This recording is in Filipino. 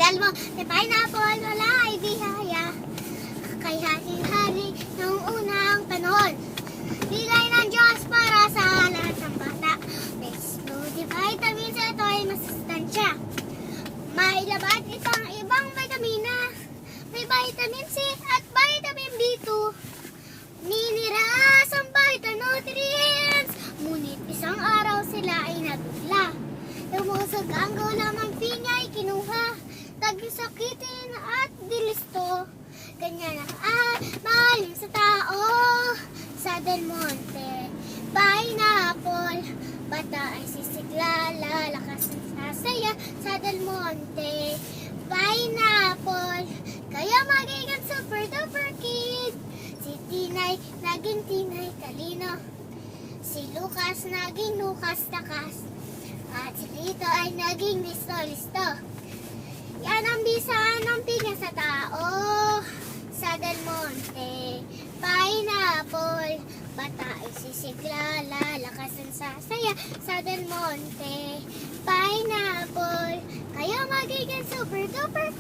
Dahil mo, si pineapple, wala ay bihaya. Kay hari-hari ng unang panahon. Bigay ng Diyos para sa lahat ng bata. May smoothie vitamins, ito ay masustansya. May labat itong ibang vitamina. May vitamin C at vitamin B2. Minerals ang nutrients. Ngunit isang araw sila ay nabigla. Lumusog ang gulang ng pinya ay kinuha. Tagisakitin at dilisto. Ganyan ang mahalin sa tao. Sa Del Monte, pineapple. Bata ay sisigla, lalakas ang sasaya. Sa Del Monte, pineapple. Kaya magiging super duper kid. Si Tinay, naging Tinay Talino. Si Lucas, naging Lucas Takas. At si Lito ay naging Listo-Listo. Yan ang bisa ng pinya sa tao. Sa Del Monte, pineapple. Bata ay sisigla, lalakas ang sasaya. Sa Del Monte, pineapple. Kaya magiging super duper